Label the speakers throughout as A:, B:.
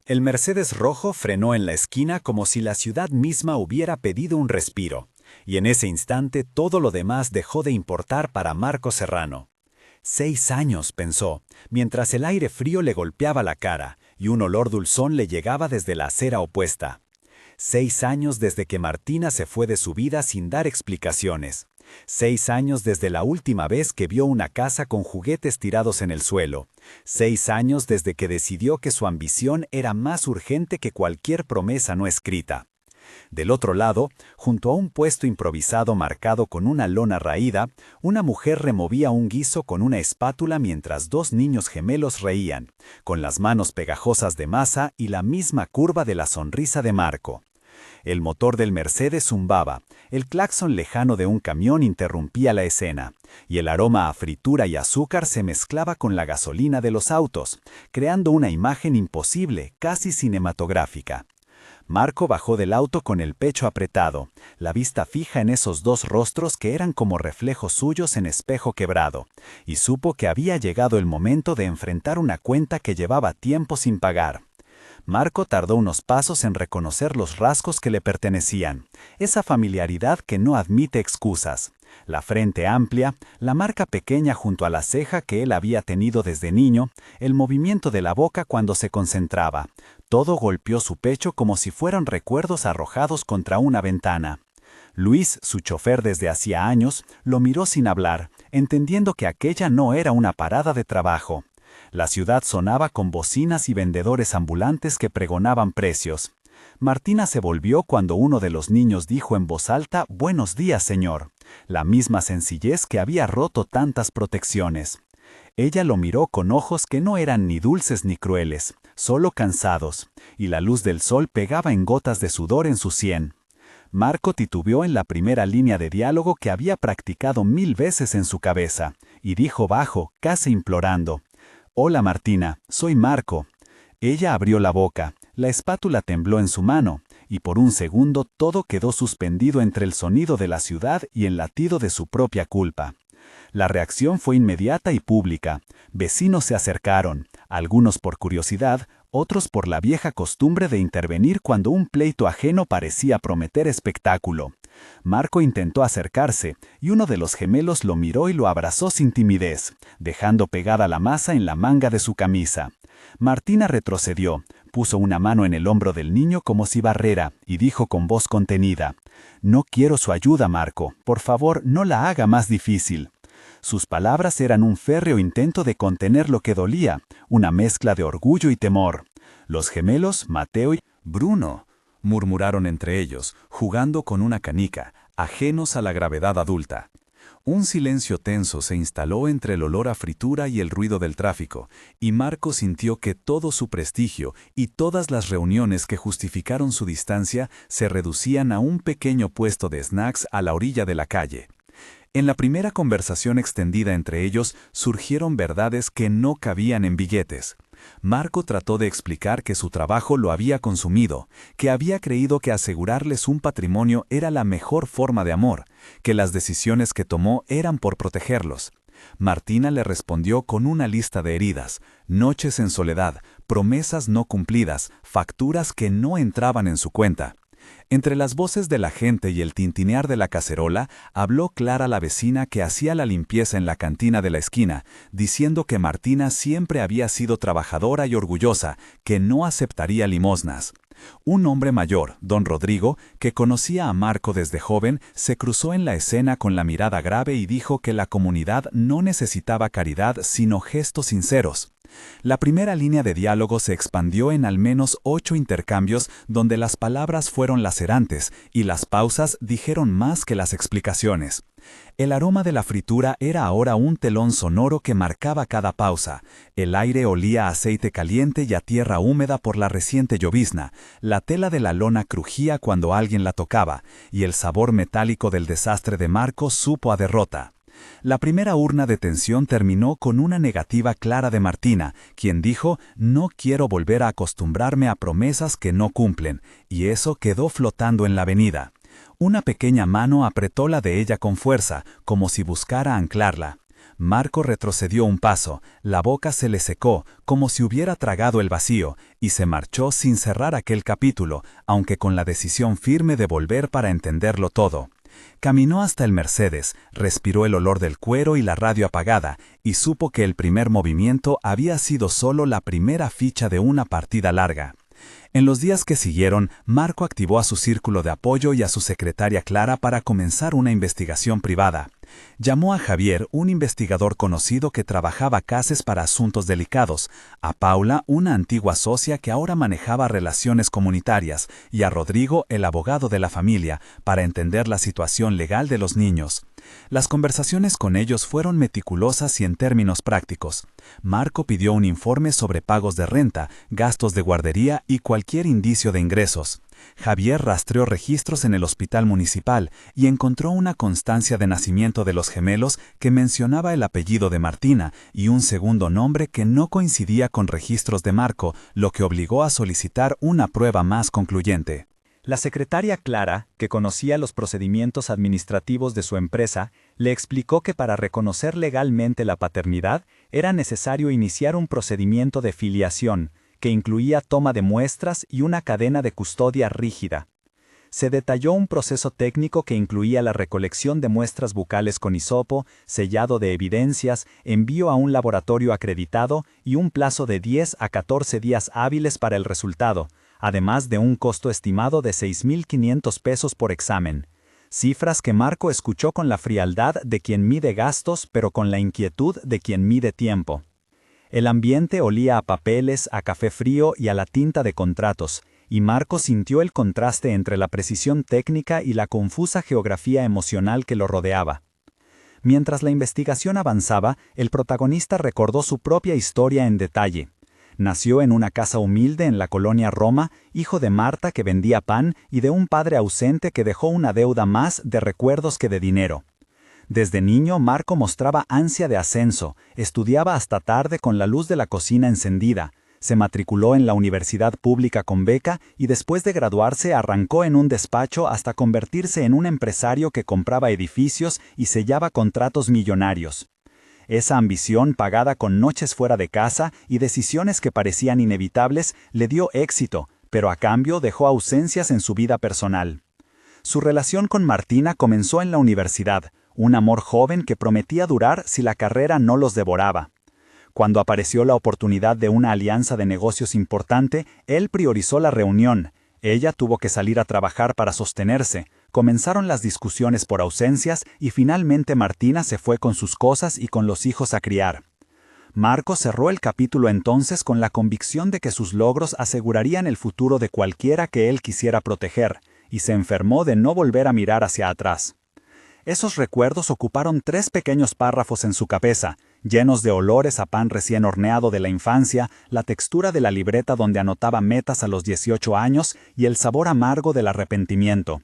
A: El Mercedes rojo frenó en la esquina como si la ciudad misma hubiera pedido un respiro, y en ese instante todo lo demás dejó de importar para Marco Serrano. 6 años, pensó, mientras el aire frío le golpeaba la cara y un olor dulzón le llegaba desde la acera opuesta. 6 años desde que Martina se fue de su vida sin dar explicaciones. 6 años desde la última vez que vio una casa con juguetes tirados en el suelo. 6 años desde que decidió que su ambición era más urgente que cualquier promesa no escrita. Del otro lado, junto a un puesto improvisado marcado con una lona raída, una mujer removía un guiso con una espátula mientras 2 niños gemelos reían, con las manos pegajosas de masa y la misma curva de la sonrisa de Marco. El motor del Mercedes zumbaba, el claxon lejano de un camión interrumpía la escena, y el aroma a fritura y azúcar se mezclaba con la gasolina de los autos, creando una imagen imposible, casi cinematográfica. Marco bajó del auto con el pecho apretado, la vista fija en esos 2 rostros que eran como reflejos suyos en espejo quebrado, y supo que había llegado el momento de enfrentar una cuenta que llevaba tiempo sin pagar. Marco tardó unos pasos en reconocer los rasgos que le pertenecían, esa familiaridad que no admite excusas. La frente amplia, la marca pequeña junto a la ceja que él había tenido desde niño, el movimiento de la boca cuando se concentraba. Todo golpeó su pecho como si fueran recuerdos arrojados contra una ventana. Luis, su chofer desde hacía años, lo miró sin hablar, entendiendo que aquella no era una parada de trabajo. La ciudad sonaba con bocinas y vendedores ambulantes que pregonaban precios. Martina se volvió cuando uno de los niños dijo en voz alta: «Buenos días, señor», la misma sencillez que había roto tantas protecciones. Ella lo miró con ojos que no eran ni dulces ni crueles, solo cansados, y la luz del sol pegaba en gotas de sudor en su sien. Marco titubeó en la primera línea de diálogo que había practicado 1000 veces en su cabeza, y dijo bajo, casi implorando: «Hola Martina, soy Marco». Ella abrió la boca, la espátula tembló en su mano, y por un segundo todo quedó suspendido entre el sonido de la ciudad y el latido de su propia culpa. La reacción fue inmediata y pública. Vecinos se acercaron, algunos por curiosidad, otros por la vieja costumbre de intervenir cuando un pleito ajeno parecía prometer espectáculo. Marco intentó acercarse, y uno de los gemelos lo miró y lo abrazó sin timidez, dejando pegada la masa en la manga de su camisa. Martina retrocedió, puso una mano en el hombro del niño como si barrera, y dijo con voz contenida: «No quiero su ayuda, Marco. Por favor, no la haga más difícil». Sus palabras eran un férreo intento de contener lo que dolía, una mezcla de orgullo y temor. Los gemelos, Mateo y
B: Bruno, murmuraron entre ellos, jugando con una canica, ajenos a la gravedad adulta. Un silencio tenso se instaló entre el olor a fritura y el ruido del tráfico, y Marco sintió que todo su prestigio y todas las reuniones que justificaron su distancia se reducían a un pequeño puesto de snacks a la orilla de la calle. En la primera conversación extendida entre ellos surgieron verdades que no cabían en billetes. Marco trató de explicar que su trabajo lo había consumido, que había creído que asegurarles un patrimonio era la mejor forma de amor, que las decisiones que tomó eran por protegerlos. Martina le respondió con una lista de heridas, noches en soledad, promesas no cumplidas, facturas que no entraban en su cuenta. Entre las voces de la gente y el tintinear de la cacerola, habló Clara, la vecina que hacía la limpieza en la cantina de la esquina, diciendo que Martina siempre había sido trabajadora y orgullosa, que no aceptaría limosnas. Un hombre mayor, don Rodrigo, que conocía a Marco desde joven, se cruzó en la escena con la mirada grave y dijo que la comunidad no necesitaba caridad sino gestos sinceros. La primera línea de diálogo se expandió en al menos 8 intercambios donde las palabras fueron lacerantes y las pausas dijeron más que las explicaciones. El aroma de la fritura era ahora un telón sonoro que marcaba cada pausa. El aire olía a aceite caliente y a tierra húmeda por la reciente llovizna. La tela de la lona crujía cuando alguien la tocaba, y el sabor metálico del desastre de Marco supo a derrota. La primera urna de tensión terminó con una negativa clara de Martina, quien dijo: «No quiero volver a acostumbrarme a promesas que no cumplen», y eso quedó flotando en la avenida. Una pequeña mano apretó la de ella con fuerza, como si buscara anclarla. Marco retrocedió un paso, la boca se le secó, como si hubiera tragado el vacío, y se marchó sin cerrar aquel capítulo, aunque con la decisión firme de volver para entenderlo todo. Caminó hasta el Mercedes, respiró el olor del cuero y la radio apagada, y supo que el primer movimiento había sido solo la primera ficha de una partida larga. En los días que siguieron, Marco activó a su círculo de apoyo y a su secretaria Clara para comenzar una investigación privada. Llamó a Javier, un investigador conocido que trabajaba casos para asuntos delicados, a Paula, una antigua socia que ahora manejaba relaciones comunitarias, y a Rodrigo, el abogado de la familia, para entender la situación legal de los niños. Las conversaciones con ellos fueron meticulosas y en términos prácticos. Marco pidió un informe sobre pagos de renta, gastos de guardería y cualquier indicio de ingresos. Javier rastreó registros en el hospital municipal y encontró una constancia de nacimiento de los gemelos que mencionaba el apellido de Martina y un segundo nombre que no coincidía con registros de Marco, lo que obligó a solicitar una prueba más concluyente.
A: La secretaria Clara, que conocía los procedimientos administrativos de su empresa, le explicó que para reconocer legalmente la paternidad era necesario iniciar un procedimiento de filiación, que incluía toma de muestras y una cadena de custodia rígida. Se detalló un proceso técnico que incluía la recolección de muestras bucales con hisopo, sellado de evidencias, envío a un laboratorio acreditado y un plazo de 10 a 14 días hábiles para el resultado, además de un costo estimado de 6.500 pesos por examen. Cifras que Marco escuchó con la frialdad de quien mide gastos, pero con la inquietud de quien mide tiempo. El ambiente olía a papeles, a café frío y a la tinta de contratos, y Marco sintió el contraste entre la precisión técnica y la confusa geografía emocional que lo rodeaba. Mientras la investigación avanzaba, el protagonista recordó su propia historia en detalle. Nació en una casa humilde en la colonia Roma, hijo de Marta que vendía pan y de un padre ausente que dejó una deuda más de recuerdos que de dinero. Desde niño, Marco mostraba ansia de ascenso, estudiaba hasta tarde con la luz de la cocina encendida, se matriculó en la universidad pública con beca y después de graduarse arrancó en un despacho hasta convertirse en un empresario que compraba edificios y sellaba contratos millonarios. Esa ambición, pagada con noches fuera de casa y decisiones que parecían inevitables, le dio éxito, pero a cambio dejó ausencias en su vida personal. Su relación con Martina comenzó en la universidad, un amor joven que prometía durar si la carrera no los devoraba. Cuando apareció la oportunidad de una alianza de negocios importante, él priorizó la reunión. Ella tuvo que salir a trabajar para sostenerse. Comenzaron las discusiones por ausencias y finalmente Martina se fue con sus cosas y con los hijos a criar. Marco cerró el capítulo entonces con la convicción de que sus logros asegurarían el futuro de cualquiera que él quisiera proteger, y se enfermó de no volver a mirar hacia atrás. Esos recuerdos ocuparon 3 pequeños párrafos en su cabeza, llenos de olores a pan recién horneado de la infancia, la textura de la libreta donde anotaba metas a los 18 años y el sabor amargo del arrepentimiento.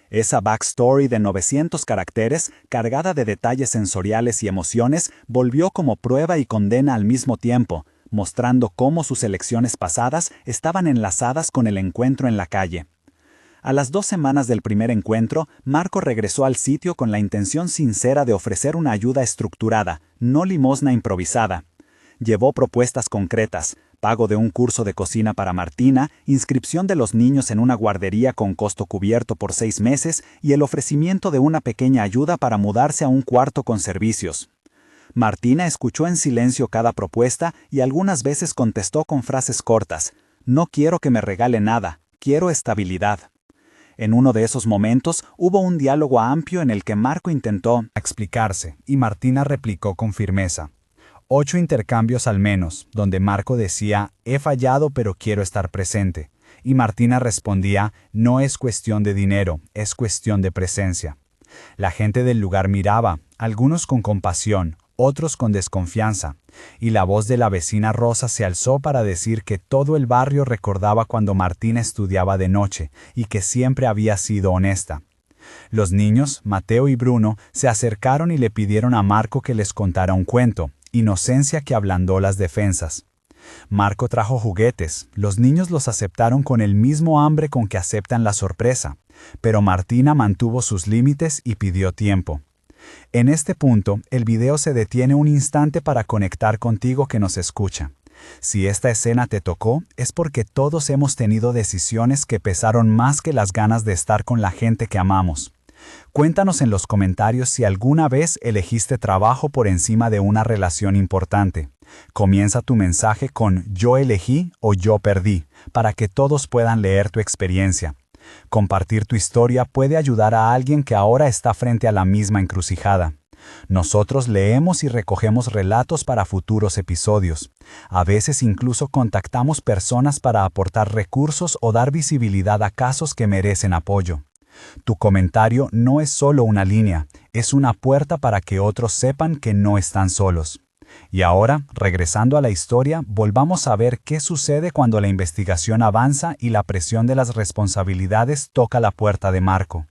A: Esa backstory de 900 caracteres, cargada de detalles sensoriales y emociones, volvió como prueba y condena al mismo tiempo, mostrando cómo sus elecciones pasadas estaban enlazadas con el encuentro en la calle. A las 2 semanas del primer encuentro, Marco regresó al sitio con la intención sincera de ofrecer una ayuda estructurada, no limosna improvisada. Llevó propuestas concretas, pago de un curso de cocina para Martina, inscripción de los niños en una guardería con costo cubierto por 6 meses y el ofrecimiento de una pequeña ayuda para mudarse a un cuarto con servicios. Martina escuchó en silencio cada propuesta y algunas veces contestó con frases cortas: «No quiero que me regale nada, quiero estabilidad». En uno de esos momentos hubo un diálogo amplio en el que Marco intentó explicarse y Martina replicó con firmeza. 8 intercambios al menos, donde Marco decía: «He fallado pero quiero estar presente», y Martina respondía: «No es cuestión de dinero, es cuestión de presencia». La gente del lugar miraba, algunos con compasión, otros con desconfianza, y la voz de la vecina Rosa se alzó para decir que todo el barrio recordaba cuando Martina estudiaba de noche y que siempre había sido honesta. Los niños, Mateo y Bruno, se acercaron y le pidieron a Marco que les contara un cuento, inocencia que ablandó las defensas. Marco trajo juguetes, los niños los aceptaron con el mismo hambre con que aceptan la sorpresa, pero Martina mantuvo sus límites y pidió tiempo.
C: En este punto, el video se detiene un instante para conectar contigo que nos escucha. Si esta escena te tocó, es porque todos hemos tenido decisiones que pesaron más que las ganas de estar con la gente que amamos. Cuéntanos en los comentarios si alguna vez elegiste trabajo por encima de una relación importante. Comienza tu mensaje con "yo elegí" o "yo perdí", para que todos puedan leer tu experiencia. Compartir tu historia puede ayudar a alguien que ahora está frente a la misma encrucijada. Nosotros leemos y recogemos relatos para futuros episodios. A veces incluso contactamos personas para aportar recursos o dar visibilidad a casos que merecen apoyo. Tu comentario no es solo una línea, es una puerta para que otros sepan que no están solos. Y ahora, regresando a la historia, volvamos a ver qué sucede cuando la investigación avanza y la presión de las responsabilidades toca la puerta de Marco.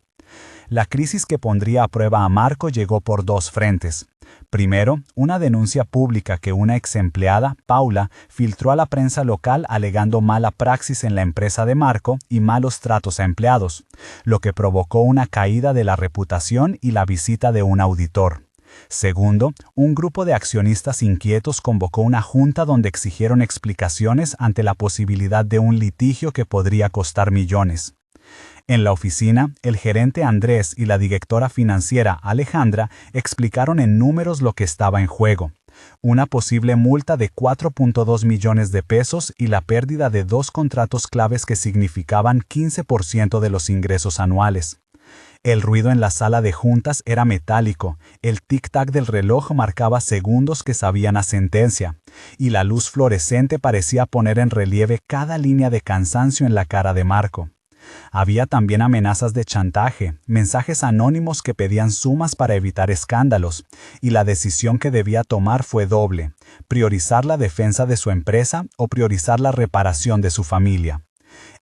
C: La crisis que pondría a prueba a Marco llegó por dos frentes. Primero, una denuncia pública que una ex empleada, Paula, filtró a la prensa local alegando mala praxis en la empresa de Marco y malos tratos a empleados, lo que provocó una caída de la reputación y la visita de un auditor. Segundo, un grupo de accionistas inquietos convocó una junta donde exigieron explicaciones ante la posibilidad de un litigio que podría costar millones. En la oficina, el gerente Andrés y la directora financiera Alejandra explicaron en números lo que estaba en juego: una posible multa de 4.2 millones de pesos y la pérdida de 2 contratos claves que significaban 15% de los ingresos anuales. El ruido en la sala de juntas era metálico, el tic-tac del reloj marcaba segundos que sabían a sentencia, y la luz fluorescente parecía poner en relieve cada línea de cansancio en la cara de Marco. Había también amenazas de chantaje, mensajes anónimos que pedían sumas para evitar escándalos, y la decisión que debía tomar fue doble: priorizar la defensa de su empresa o priorizar la reparación de su familia.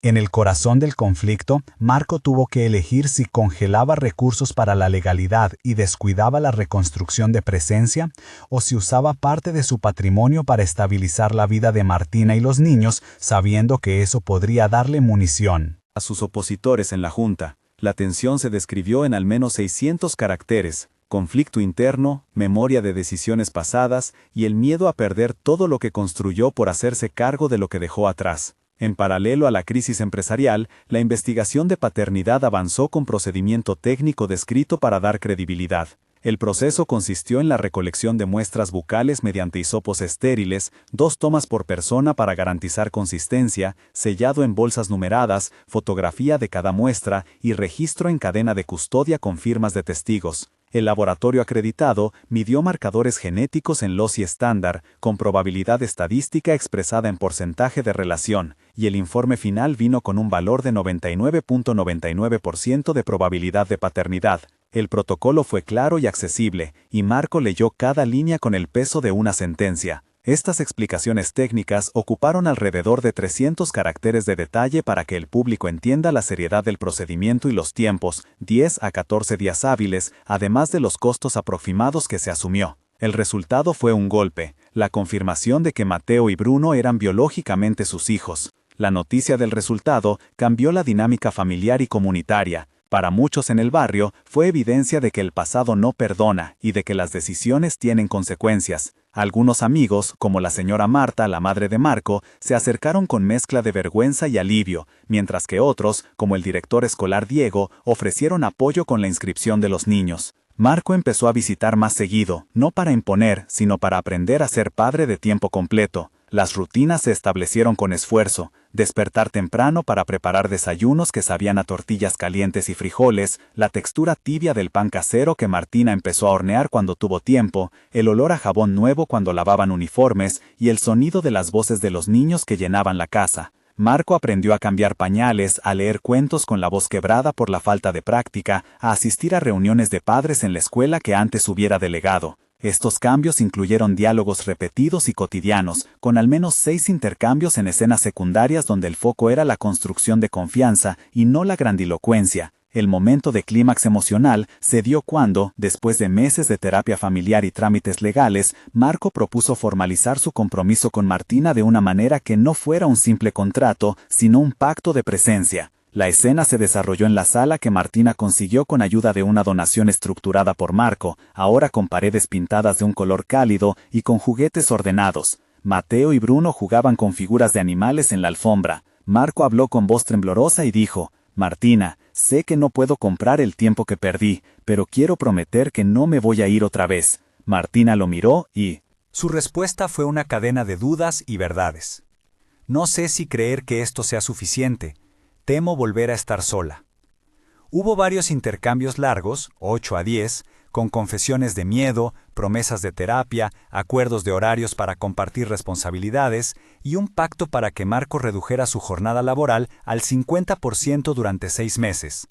C: En el corazón del conflicto, Marco tuvo que elegir si congelaba recursos para la legalidad y descuidaba la reconstrucción de Presencia, o si usaba parte de su patrimonio para estabilizar la vida de Martina y los niños, sabiendo que eso podría darle munición.
B: A sus opositores en la Junta, la tensión se describió en al menos 600 caracteres: conflicto interno, memoria de decisiones pasadas y el miedo a perder todo lo que construyó por hacerse cargo de lo que dejó atrás. En paralelo a la crisis empresarial, la investigación de paternidad avanzó con procedimiento técnico descrito para dar credibilidad. El proceso consistió en la recolección de muestras bucales mediante hisopos estériles, 2 tomas por persona para garantizar consistencia, sellado en bolsas numeradas, fotografía de cada muestra y registro en cadena de custodia con firmas de testigos. El laboratorio acreditado midió marcadores genéticos en LOCI estándar, con probabilidad estadística expresada en porcentaje de relación, y el informe final vino con un valor de 99.99% de probabilidad de paternidad. El protocolo fue claro y accesible, y Marco leyó cada línea con el peso de una sentencia. Estas explicaciones técnicas ocuparon alrededor de 300 caracteres de detalle para que el público entienda la seriedad del procedimiento y los tiempos, 10 a 14 días hábiles, además de los costos aproximados que se asumió. El resultado fue un golpe: la confirmación de que Mateo y Bruno eran biológicamente sus hijos. La noticia del resultado cambió la dinámica familiar y comunitaria. Para muchos en el barrio, fue evidencia de que el pasado no perdona y de que las decisiones tienen consecuencias. Algunos amigos, como la señora Marta, la madre de Marco, se acercaron con mezcla de vergüenza y alivio, mientras que otros, como el director escolar Diego, ofrecieron apoyo con la inscripción de los niños. Marco empezó a visitar más seguido, no para imponer, sino para aprender a ser padre de tiempo completo. Las rutinas se establecieron con esfuerzo: despertar temprano para preparar desayunos que sabían a tortillas calientes y frijoles, la textura tibia del pan casero que Martina empezó a hornear cuando tuvo tiempo, el olor a jabón nuevo cuando lavaban uniformes y el sonido de las voces de los niños que llenaban la casa. Marco aprendió a cambiar pañales, a leer cuentos con la voz quebrada por la falta de práctica, a asistir a reuniones de padres en la escuela que antes hubiera delegado. Estos cambios incluyeron diálogos repetidos y cotidianos, con al menos 6 intercambios en escenas secundarias donde el foco era la construcción de confianza y no la grandilocuencia. El momento de clímax emocional se dio cuando, después de meses de terapia familiar y trámites legales, Marco propuso formalizar su compromiso con Martina de una manera que no fuera un simple contrato, sino un pacto de presencia.
A: La escena se desarrolló en la sala que Martina consiguió con ayuda de una donación estructurada por Marco, ahora con paredes pintadas de un color cálido y con juguetes ordenados. Mateo y Bruno jugaban con figuras de animales en la alfombra. Marco habló con voz temblorosa y dijo: «Martina, sé que no puedo comprar el tiempo que perdí, pero quiero prometer que no me voy a ir otra vez». Martina lo miró y...
C: Su respuesta fue una cadena de dudas y verdades. «No sé si creer que esto sea suficiente. Temo volver a estar sola». Hubo varios intercambios largos, 8 a 10, con confesiones de miedo, promesas de terapia, acuerdos de horarios para compartir responsabilidades y un pacto para que Marco redujera su jornada laboral al 50% durante 6 meses.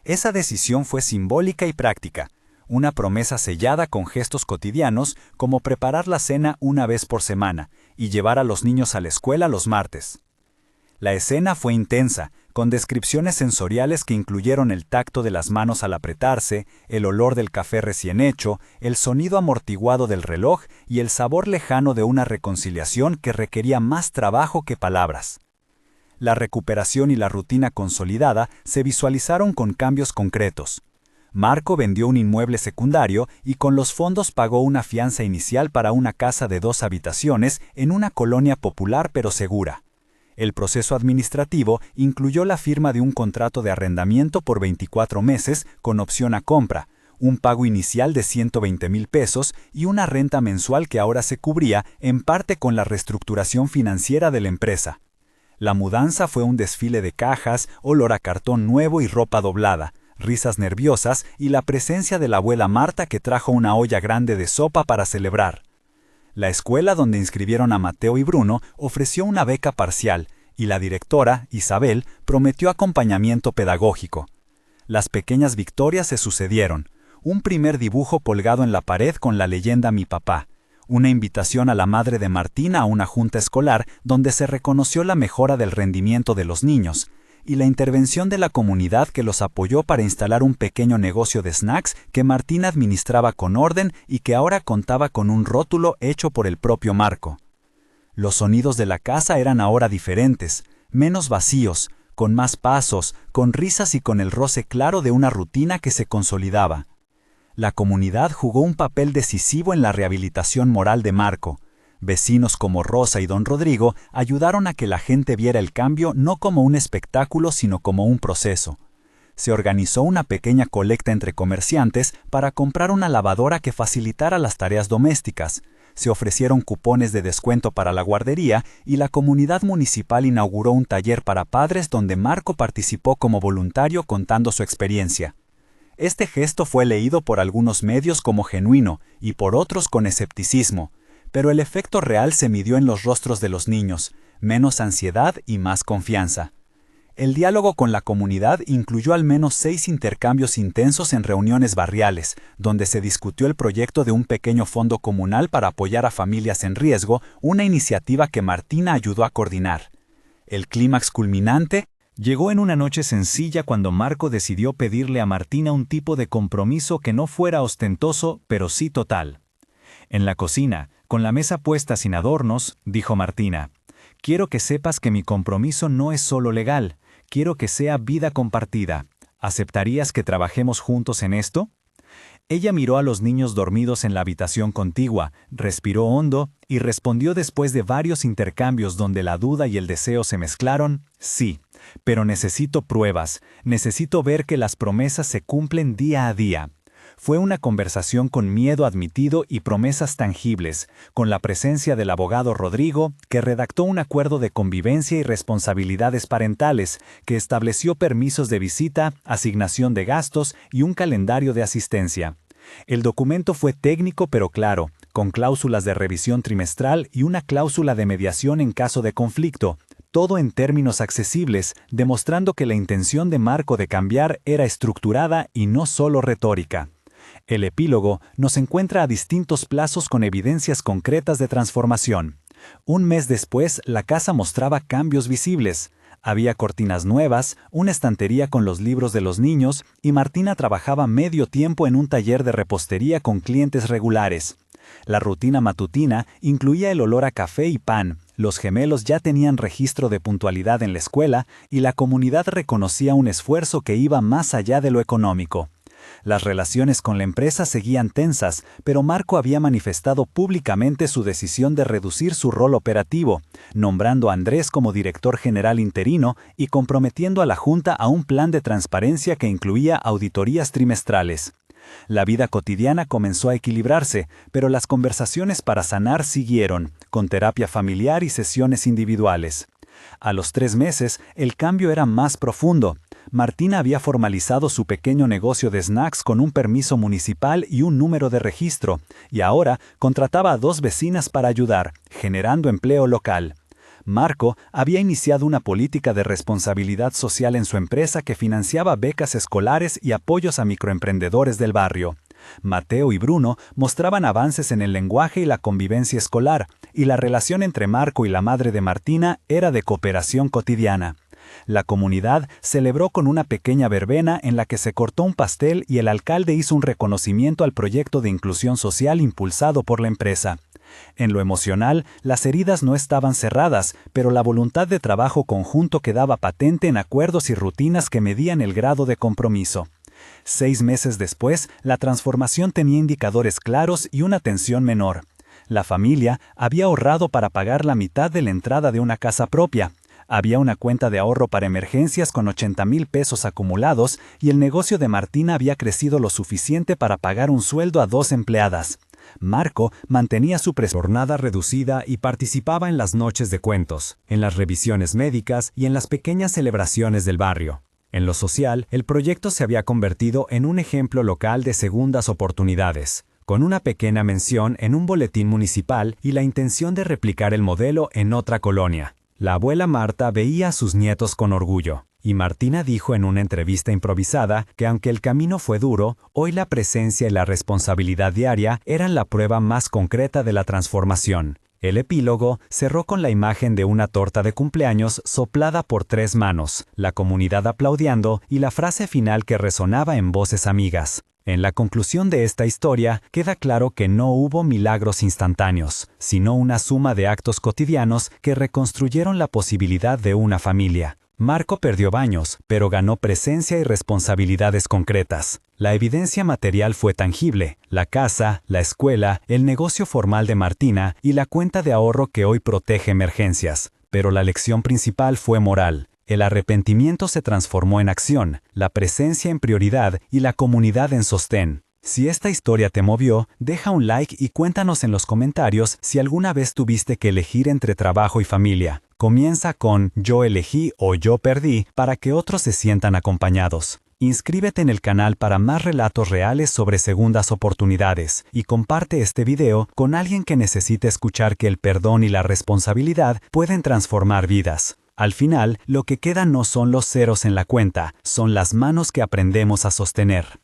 C: Esa decisión fue simbólica y práctica, una promesa sellada con gestos cotidianos como preparar la cena una vez por semana y llevar a los niños a la escuela los martes. La escena fue intensa, con descripciones sensoriales que incluyeron el tacto de las manos al apretarse, el olor del café recién hecho, el sonido amortiguado del reloj y el sabor lejano de una reconciliación que requería más trabajo que palabras. La recuperación y la rutina consolidada se visualizaron con cambios concretos. Marco vendió un inmueble secundario y con los fondos pagó una fianza inicial para una casa de 2 habitaciones en una colonia popular pero segura. El proceso administrativo incluyó la firma de un contrato de arrendamiento por 24 meses con opción a compra, un pago inicial de 120,000 pesos y una renta mensual que ahora se cubría en parte con la reestructuración financiera de la empresa. La mudanza fue un desfile de cajas, olor a cartón nuevo y ropa doblada, risas nerviosas y la presencia de la abuela Marta que trajo una olla grande de sopa para celebrar. La escuela donde inscribieron a Mateo y Bruno ofreció una beca parcial y la directora, Isabel, prometió acompañamiento pedagógico. Las pequeñas victorias se sucedieron. Un primer dibujo colgado en la pared con la leyenda «Mi papá», una invitación a la madre de Martina a una junta escolar donde se reconoció la mejora del rendimiento de los niños, y la intervención de la comunidad que los apoyó para instalar un pequeño negocio de snacks que Martina administraba con orden y que ahora contaba con un rótulo hecho por el propio Marco. Los sonidos de la casa eran ahora diferentes, menos vacíos, con más pasos, con risas y con el roce claro de una rutina que se consolidaba. La comunidad jugó un papel decisivo en la rehabilitación moral de Marco. Vecinos como Rosa y don Rodrigo ayudaron a que la gente viera el cambio no como un espectáculo, sino como un proceso. Se organizó una pequeña colecta entre comerciantes para comprar una lavadora que facilitara las tareas domésticas. Se ofrecieron cupones de descuento para la guardería y la comunidad municipal inauguró un taller para padres donde Marco participó como voluntario contando su experiencia. Este gesto fue leído por algunos medios como genuino y por otros con escepticismo. Pero el efecto real se midió en los rostros de los niños, menos ansiedad y más confianza. El diálogo con la comunidad incluyó al menos 6 intercambios intensos en reuniones barriales, donde se discutió el proyecto de un pequeño fondo comunal para apoyar a familias en riesgo, una iniciativa que Martina ayudó a coordinar. El clímax culminante llegó en una noche sencilla cuando Marco decidió pedirle a Martina un tipo de compromiso que no fuera ostentoso, pero sí total. En la cocina, con la mesa puesta sin adornos, dijo Martina: «Quiero que sepas que mi compromiso no es solo legal, quiero que sea vida compartida. ¿Aceptarías que trabajemos juntos en esto?». Ella miró a los niños dormidos en la habitación contigua, respiró hondo y respondió después de varios intercambios donde la duda y el deseo se mezclaron: «Sí, pero necesito pruebas, necesito ver que las promesas se cumplen día a día». Fue una conversación con miedo admitido y promesas tangibles, con la presencia del abogado Rodrigo, que redactó un acuerdo de convivencia y responsabilidades parentales, que estableció permisos de visita, asignación de gastos y un calendario de asistencia. El documento fue técnico pero claro, con cláusulas de revisión trimestral y una cláusula de mediación en caso de conflicto, todo en términos accesibles, demostrando que la intención de Marco de cambiar era estructurada y no solo retórica. El epílogo nos encuentra a distintos plazos con evidencias concretas de transformación. Un mes después, la casa mostraba cambios visibles. Había cortinas nuevas, una estantería con los libros de los niños y Martina trabajaba medio tiempo en un taller de repostería con clientes regulares. La rutina matutina incluía el olor a café y pan,
A: Los gemelos ya tenían registro de puntualidad en la escuela y la comunidad reconocía un esfuerzo que iba más allá de lo económico. Las relaciones con la empresa seguían tensas, pero Marco había manifestado públicamente su decisión de reducir su rol operativo, nombrando a Andrés como director general interino y comprometiendo a la Junta a un plan de transparencia que incluía auditorías trimestrales. La vida cotidiana comenzó a equilibrarse, pero las conversaciones para sanar siguieron, con terapia familiar y sesiones individuales. A los 3 meses, el cambio era más profundo. Martina había formalizado su pequeño negocio de snacks con un permiso municipal y un número de registro, y ahora contrataba a 2 vecinas para ayudar, generando empleo local. Marco había iniciado una política de responsabilidad social en su empresa que financiaba becas escolares y apoyos a microemprendedores del barrio. Mateo y Bruno mostraban avances en el lenguaje y la convivencia escolar, y la relación entre Marco y la madre de Martina era de cooperación cotidiana. La comunidad celebró con una pequeña verbena en la que se cortó un pastel y el alcalde hizo un reconocimiento al proyecto de inclusión social impulsado por la empresa. En lo emocional, las heridas no estaban cerradas, pero la voluntad de trabajo conjunto quedaba patente en acuerdos y rutinas que medían el grado de compromiso. 6 meses después, la transformación tenía indicadores claros y una tensión menor. La familia había ahorrado para pagar la mitad de la entrada de una casa propia. Había una cuenta de ahorro para emergencias con 80,000 pesos acumulados y el negocio de Martina había crecido lo suficiente para pagar un sueldo a 2 empleadas. Marco mantenía su jornada reducida y participaba en las noches de cuentos, en las revisiones médicas y en las pequeñas celebraciones del barrio. En lo social, el proyecto se había convertido en un ejemplo local de segundas oportunidades, con una pequeña mención en un boletín municipal y la intención de replicar el modelo en otra colonia. La abuela Marta veía a sus nietos con orgullo, y Martina dijo en una entrevista improvisada que aunque el camino fue duro, hoy la presencia y la responsabilidad diaria eran la prueba más concreta de la transformación. El epílogo cerró con la imagen de una torta de cumpleaños soplada por 3 manos, la comunidad aplaudiendo y la frase final que resonaba en voces amigas. En la conclusión de esta historia, queda claro que no hubo milagros instantáneos, sino una suma de actos cotidianos que reconstruyeron la posibilidad de una familia. Marco perdió baños, pero ganó presencia y responsabilidades concretas. La evidencia material fue tangible: la casa, la escuela, el negocio formal de Martina y la cuenta de ahorro que hoy protege emergencias. Pero la lección principal fue moral. El arrepentimiento se transformó en acción, la presencia en prioridad y la comunidad en sostén. Si esta historia te movió, deja un like y cuéntanos en los comentarios si alguna vez tuviste que elegir entre trabajo y familia. Comienza con "yo elegí" o "yo perdí" para que otros se sientan acompañados. Inscríbete en el canal para más relatos reales sobre segundas oportunidades y comparte este video con alguien que necesite escuchar que el perdón y la responsabilidad pueden transformar vidas. Al final, lo que queda no son los ceros en la cuenta, son las manos que aprendemos a sostener.